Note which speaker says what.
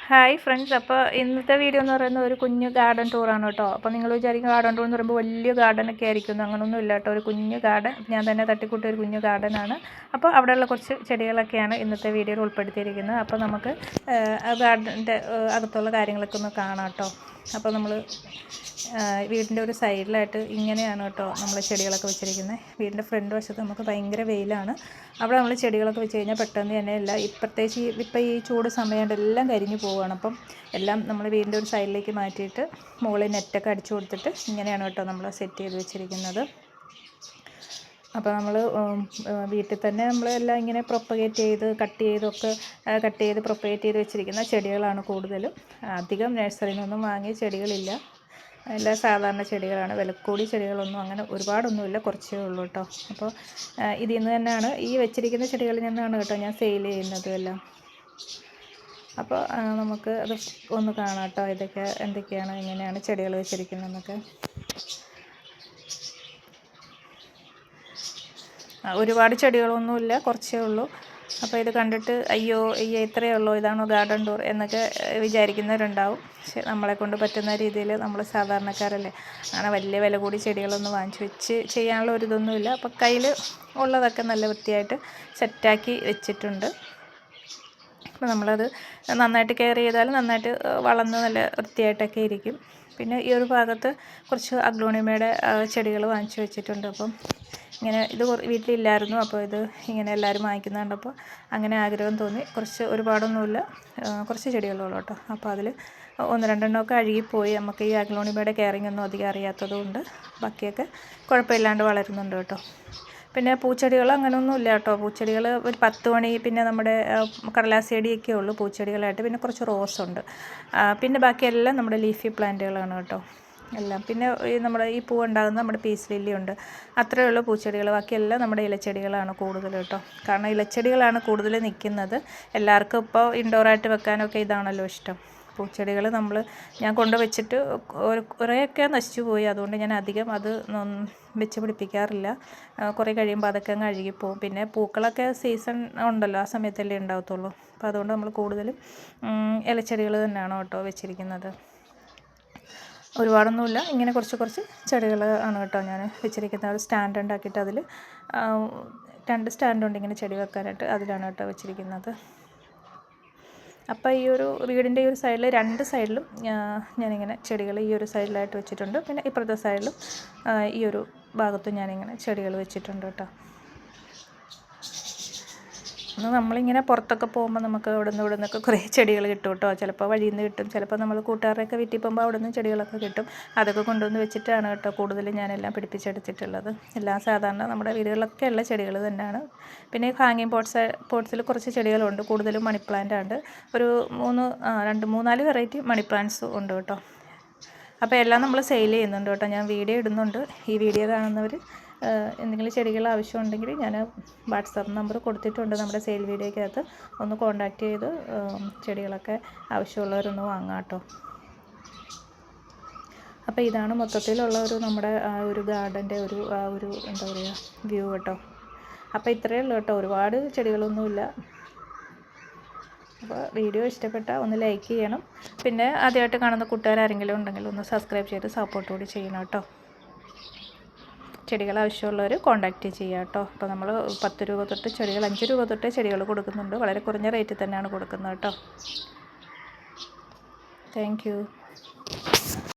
Speaker 1: Hi friends, അപ്പോൾ ഇന്നത്തെ video എന്ന് പറയുന്നത് ഒരു കുഞ്ഞു ഗാർഡൻ ടൂറാണ് കേട്ടോ. അപ്പോൾ നിങ്ങൾ വിചാരിക്കും ഗാർഡൻ ടൂർ എന്ന് പറയുമ്പോൾ വലിയ ഗാർഡനൊക്കെ ആയിരിക്കും. അങ്ങനെയൊന്നും ഇല്ല കേട്ടോ. ഒരു കുഞ്ഞു ഗാർഡൻ, ഞാൻ തന്നെ തട്ടിക്കൂട്ടിയ ഒരു കുഞ്ഞു ഗാർഡനാണ്. അപ്പോൾ അവിടെയുള്ള കുറച്ച് ചെടികളൊക്കെയാണ് ഇന്നത്തെ വീഡിയോയിൽ ഉൾപ്പെടുത്തിയിരിക്കുന്നത്. അപ്പോൾ നമുക്ക് ആ ഗാർഡൻ്റെ അകത്തുള്ള കാര്യങ്ങളൊക്കെ ഒന്ന് കാണാം കേട്ടോ. അപ്പോൾ നമ്മൾ വീടിൻ്റെ ഒരു സൈഡിലായിട്ട് ഇങ്ങനെയാണ് കേട്ടോ നമ്മൾ ചെടികളൊക്കെ വെച്ചിരിക്കുന്നത്. വീടിൻ്റെ ഫ്രണ്ട് വശത്ത് നമുക്ക് ഭയങ്കര വെയിലാണ്. അവിടെ നമ്മൾ ചെടികളൊക്കെ വെച്ച് കഴിഞ്ഞാൽ പെട്ടെന്ന് തന്നെ എല്ലാം പ്രത്യേകിച്ച് ഇപ്പോൾ ഈ ചൂട് സമയമുണ്ട് എല്ലാം കരിഞ്ഞു പോവുകയാണ്. അപ്പം എല്ലാം നമ്മൾ വീടിൻ്റെ ഒരു സൈഡിലേക്ക് മാറ്റിയിട്ട് മുകളിൽ നെറ്റൊക്കെ അടിച്ചു കൊടുത്തിട്ട് ഇങ്ങനെയാണ് കേട്ടോ നമ്മൾ സെറ്റ് ചെയ്ത് വെച്ചിരിക്കുന്നത്. അപ്പോൾ നമ്മൾ വീട്ടിൽ തന്നെ നമ്മളെല്ലാം ഇങ്ങനെ പ്രൊപ്പഗേറ്റ് ചെയ്ത് കട്ട് ചെയ്ത് പ്രൊപ്പഗേറ്റ് ചെയ്ത് വെച്ചിരിക്കുന്ന ചെടികളാണ് കൂടുതലും. അധികം നഴ്സറിയിൽ നിന്നൊന്നും വാങ്ങിയ ചെടികളില്ല, എല്ലാം സാധാരണ ചെടികളാണ്. വിലക്കൂടി ചെടികളൊന്നും അങ്ങനെ ഒരുപാടൊന്നുമില്ല, കുറച്ചേ ഉള്ളൂ കേട്ടോ. അപ്പോൾ ഇതിൽ നിന്ന് തന്നെയാണ് ഈ വെച്ചിരിക്കുന്ന ചെടികളിൽ നിന്നാണ് കേട്ടോ ഞാൻ സെയിൽ ചെയ്യുന്നതും എല്ലാം. അപ്പോൾ നമുക്ക് അത് ഒന്ന് കാണാം കേട്ടോ, എന്തൊക്കെയാണ് എങ്ങനെയാണ് ചെടികൾ വെച്ചിരിക്കുന്നതെന്നൊക്കെ. ഒരുപാട് ചെടികളൊന്നുമില്ല, കുറച്ചേ ഉള്ളൂ. അപ്പോൾ ഇത് കണ്ടിട്ട് അയ്യോ ഇത്രയേ ഉള്ളൂ, ഇതാണോ ഗാർഡൻ ടൂർ എന്നൊക്കെ വിചാരിക്കുന്നവരുണ്ടാവും. പക്ഷെ നമ്മളെ കൊണ്ട് പറ്റുന്ന രീതിയിൽ നമ്മൾ സാധാരണക്കാരല്ലേ, അങ്ങനെ വലിയ വില കൂടി ചെടികളൊന്നും വാങ്ങിച്ച് വെച്ച് ചെയ്യാനുള്ള ഒരു ഇതൊന്നുമില്ല. അപ്പോൾ കയ്യിൽ ഉള്ളതൊക്കെ നല്ല വൃത്തിയായിട്ട് സെറ്റാക്കി വെച്ചിട്ടുണ്ട്. അപ്പോൾ നമ്മളത് നന്നായിട്ട് കെയർ ചെയ്താൽ നന്നായിട്ട് വളർന്ന് നല്ല വൃത്തിയായിട്ടൊക്കെ ഇരിക്കും. പിന്നെ ഈ ഒരു ഭാഗത്ത് കുറച്ച് അഗ്ലോണിമയുടെ ചെടികൾ വാങ്ങിച്ച് വെച്ചിട്ടുണ്ട്. അപ്പം ഇങ്ങനെ ഇത് വീട്ടിലില്ലായിരുന്നു, അപ്പോൾ ഇത് ഇങ്ങനെ എല്ലാവരും വാങ്ങിക്കുന്നത് കണ്ടപ്പോൾ അങ്ങനെ ആഗ്രഹം തോന്നി. ഒരുപാടൊന്നുമില്ല, കുറച്ച് ചെടികളുള്ളൂ കേട്ടോ. അപ്പോൾ അതിൽ ഒന്ന് രണ്ടെണ്ണമൊക്കെ അഴുകിപ്പോയി. നമുക്ക് ഈ അഗ്ലോണിമയുടെ കെയറിങ് ഒന്നും അധികം അറിയാത്തതുകൊണ്ട് ബാക്കിയൊക്കെ കുഴപ്പമില്ലാണ്ട് വളരുന്നുണ്ട് കേട്ടോ. പിന്നെ പൂച്ചെടികൾ അങ്ങനെയൊന്നും ഇല്ല കേട്ടോ. പൂച്ചെടികൾ ഒരു 10 മണി, പിന്നെ നമ്മുടെ കടലാസ് ചെടിയൊക്കെ ഉള്ളൂ പൂച്ചെടികളായിട്ട്. പിന്നെ കുറച്ച് റോസുണ്ട്. പിന്നെ ബാക്കിയെല്ലാം നമ്മുടെ ലീഫി പ്ലാന്റുകളാണ് കേട്ടോ എല്ലാം. പിന്നെ നമ്മുടെ ഈ പൂ ഉണ്ടാകുന്ന നമ്മുടെ പീസ് ലില്ലി ഉണ്ട്, അത്രയേ ഉള്ളൂ പൂച്ചെടികൾ. ബാക്കിയെല്ലാം നമ്മുടെ ഇലച്ചെടികളാണ് കൂടുതൽ കേട്ടോ. കാരണം ഇലച്ചെടികളാണ് കൂടുതൽ നിൽക്കുന്നത്. എല്ലാവർക്കും ഇപ്പോൾ ഇൻഡോറായിട്ട് വെക്കാനൊക്കെ ഇതാണല്ലോ ഇഷ്ടം. പൂച്ചെടികൾ ഞാൻ കൊണ്ടുവച്ചിട്ട് കുറേയൊക്കെ നശിച്ചു പോയി. അതുകൊണ്ട് ഞാൻ അധികം അത് വെച്ച് പിടിപ്പിക്കാറില്ല. കുറേ കഴിയുമ്പോൾ അതൊക്കെ അങ്ങ് അഴുകിപ്പോവും. പിന്നെ പൂക്കളൊക്കെ സീസൺ ഉണ്ടല്ലോ, ആ സമയത്തല്ലേ ഉണ്ടാകത്തുള്ളൂ. അപ്പോൾ അതുകൊണ്ട് നമ്മൾ കൂടുതലും ഇലച്ചെടികൾ തന്നെയാണ് കേട്ടോ വെച്ചിരിക്കുന്നത്. ഒരുപാടൊന്നുമില്ല, ഇങ്ങനെ കുറച്ച് ചെടികൾ ആണ് കേട്ടോ ഞാൻ വെച്ചിരിക്കുന്നത്. ഒരു സ്റ്റാൻഡ് ഉണ്ടാക്കിയിട്ട് അതിൽ 2 സ്റ്റാൻഡുണ്ട് ഇങ്ങനെ ചെടി വെക്കാനായിട്ട്, അതിലാണ് കേട്ടോ വെച്ചിരിക്കുന്നത്. അപ്പോൾ ഈ ഒരു വീടിൻ്റെ ഈ ഒരു സൈഡിൽ 2 സൈഡിലും ഞാനിങ്ങനെ ചെടികൾ ഈ ഒരു സൈഡിലായിട്ട് വെച്ചിട്ടുണ്ട്. പിന്നെ ഇപ്പുറത്തെ സൈഡിലും ഈ ഒരു ഭാഗത്തും ഞാനിങ്ങനെ ചെടികൾ വെച്ചിട്ടുണ്ട് കേട്ടോ. നമ്മളിങ്ങനെ പുറത്തൊക്കെ പോകുമ്പോൾ നമുക്ക് അവിടെ നിന്നൊക്കെ കുറേ ചെടികൾ കിട്ടും കേട്ടോ. ചിലപ്പോൾ വഴിയിൽ നിന്ന് കിട്ടും, ചിലപ്പോൾ നമ്മൾ കൂട്ടുകാരുടെയൊക്കെ വീട്ടിൽ പോകുമ്പോൾ അവിടെ നിന്ന് ചെടികളൊക്കെ കിട്ടും. അതൊക്കെ കൊണ്ടുവന്ന് വെച്ചിട്ടാണ് കേട്ടോ കൂടുതലും ഞാനെല്ലാം പിടിപ്പിച്ചെടുത്തിട്ടുള്ളത്. എല്ലാം സാധാരണ നമ്മുടെ വീടുകളിലൊക്കെ ഉള്ള ചെടികൾ തന്നെയാണ്. പിന്നെ ഹാങ്ങിങ് പോട്ട്സിൽ കുറച്ച് ചെടികളുണ്ട്, കൂടുതലും മണി പ്ലാന്റ് ആണ്. ഒരു 3-4 വെറൈറ്റി മണി പ്ലാന്റ്സ് ഉണ്ട് കേട്ടോ. അപ്പോൾ എല്ലാം നമ്മൾ സെയിൽ ചെയ്യുന്നുണ്ട് കേട്ടോ. ഞാൻ വീഡിയോ ഇടുന്നുണ്ട്. ഈ വീഡിയോ കാണുന്നവർ എന്തെങ്കിലും ചെടികൾ ആവശ്യമുണ്ടെങ്കിൽ ഞാൻ വാട്സാപ്പ് നമ്പർ കൊടുത്തിട്ടുണ്ട് നമ്മുടെ സെയിൽ വീഡിയോയ്ക്കകത്ത്. ഒന്ന് കോൺടാക്റ്റ് ചെയ്ത് ചെടികളൊക്കെ ആവശ്യമുള്ളവരൊന്ന് വാങ്ങാം കേട്ടോ. അപ്പോൾ ഇതാണ് മൊത്തത്തിലുള്ള നമ്മുടെ ആ ഒരു ഗാർഡൻ്റെ ഒരു എന്താ പറയുക വ്യൂ കേട്ടോ. അപ്പോൾ ഇത്രയേ ഉള്ളൂ കേട്ടോ, ഒരുപാട് ചെടികളൊന്നുമില്ല. അപ്പോൾ വീഡിയോ ഇഷ്ടപ്പെട്ടാൽ ഒന്ന് ലൈക്ക് ചെയ്യണം. പിന്നെ ആദ്യമായിട്ട് കാണുന്ന കൂട്ടുകാരെങ്കിലും ഉണ്ടെങ്കിൽ ഒന്ന് സബ്സ്ക്രൈബ് ചെയ്ത് സപ്പോർട്ട് കൂടി ചെയ്യണം കേട്ടോ. ചെടികൾ ആവശ്യമുള്ളവർ കോൺടാക്റ്റ് ചെയ്യുക കേട്ടോ. അപ്പോൾ നമ്മൾ 10 രൂപ തൊട്ട് ചെടികൾ, 5 രൂപ തൊട്ട് ചെടികൾ കൊടുക്കുന്നുണ്ട്. വളരെ കുറഞ്ഞ റേറ്റിൽ തന്നെയാണ് കൊടുക്കുന്നത് കേട്ടോ. Thank you.